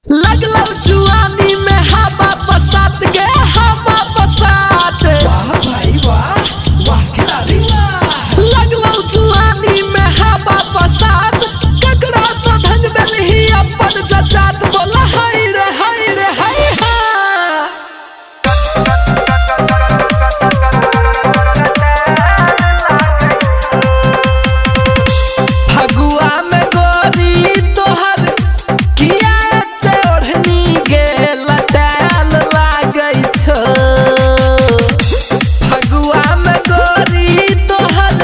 लगलो जुआनी में हवा बसात के हवा बसात। वाह भाई वाह, वाह खिलाड़ी वाह। लगलो जुआनी में हवा बसात, ककरा सधन बेलही अपन जजात। बोला हाय रे हाय रे हाय हा। फगुआ में गोरी तोहर किया एते ओढ़नी गे लटाल लागै छो। फगुआ में गोरी तोहर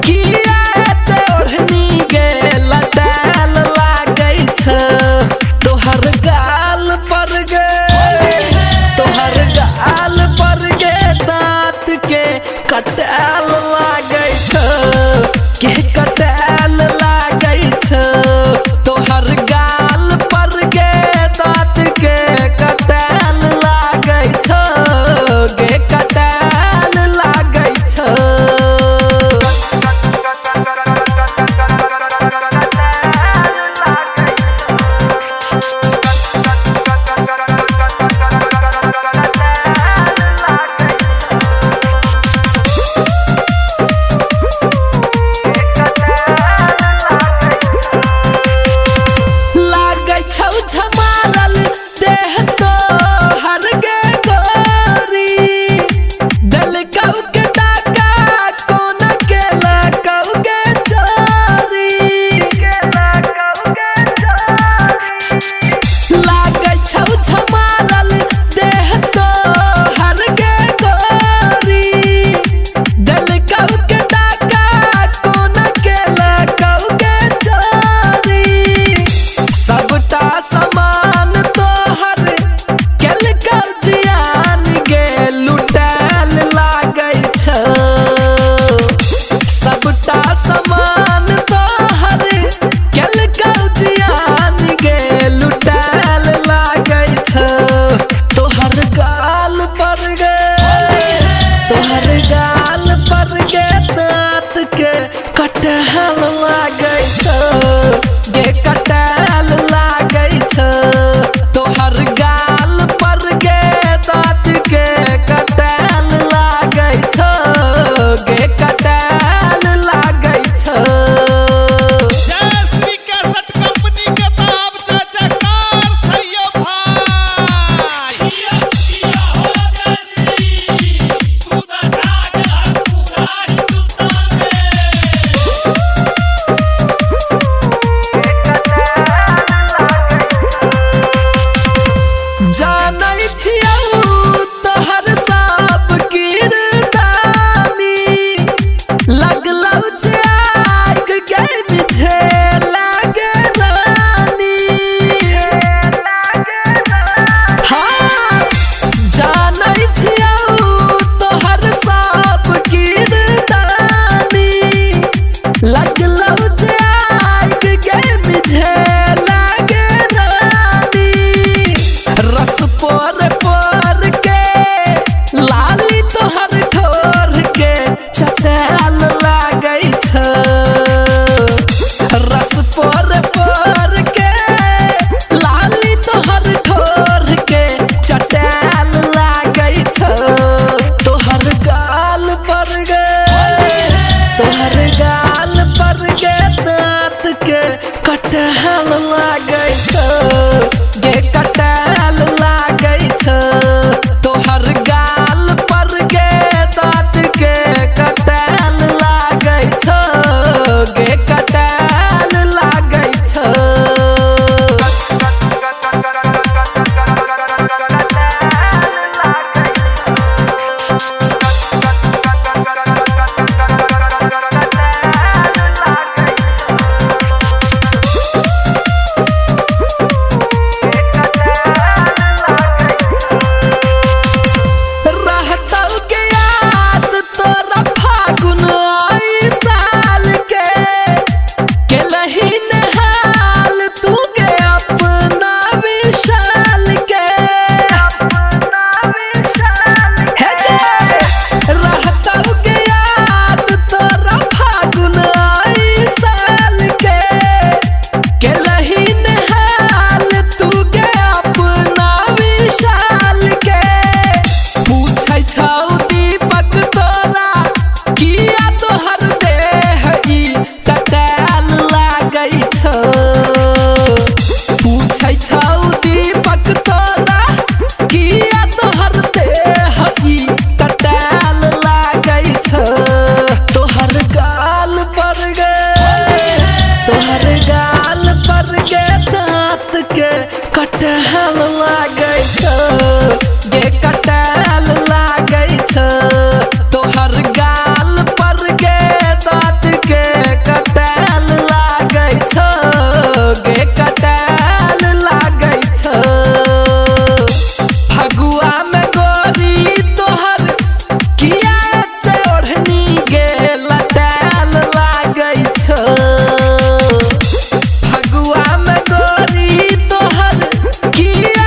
किया एते ओढ़नी गे लटाल लागै छो। तोहर गाल पर गे, तोहर गाल पर गे दाँत के कटाल लागै छो, के कटाल लागै छो। तोहर गाल पर गे दाँत के कटाल लागै छो, गे कटाल लागै छो। लागै छौ झमारल देह तोहर गे गोरी। देलकौ के डाका कोन केलकौ गे चोरी। लागै छौ झमारल देह तोहर गे गोरी। देलकौ के डाका कोन केलकौ गे चोरी। सबटा समान तोहर केलकौ जियान गे लुटाल लागै छौ। सबटा समान तोहर केलकौ जियान गे लुटाल लागै छौ। तोहर गाल पर गे, तोहर गाल पर गे दाँत के कटाल लागै छौ, गे कटाल लागै छौ। तोहर गाल पर गे दाँत के कटाल लागै छौ, गे कटाल लागै छौ। जयश्री कैसेट कंपनी के ताब से जयकार छैयो भाई। किया हो जयश्री, तू तो जाग हर पूरा हिंदुस्तान में। जानै छियौ तोहर सब किरदानी। लगलौ जे आगि गे मिझे लागे रानी। हाँ, जानै छियौ तोहर सब किरदानी। लगलौ जे आगि गे मिझे लागे रानी। रस पोर पोर के लाली तोहर ठोर के चटाल लागै छौ। रस पोर पोर के लाली तोहर ठोर के चटाल लागै छौ। तोहर गाल पर गे, तोहर गाल पर गे दाँत के कटाल लागै छौ, गे कटाल लागै छौ। तोहर गाल पर गे दाँत के कटाल लागै छौ, गे कटाल लागै छौ। तोहर गाल पर गे दाँत के कटहल लागे छ गे कटहल लागे छ तोहर गाल पर गे दाँत के कटहल लागे छ गे कटहल लागे छ फगुआ में गोरी तोहर किया ते ओढ़नी गे लटैल लागे छ फगुआ में गोरी तोहर किया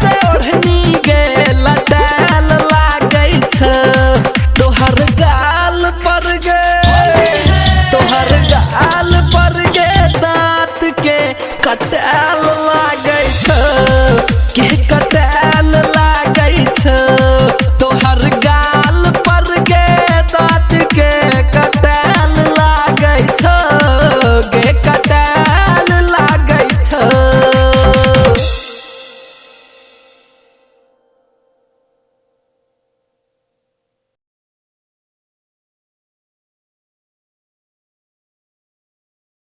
ते ओढ़नी गे लटैल लागे छ तोहर गाल पर गे तोहर गाल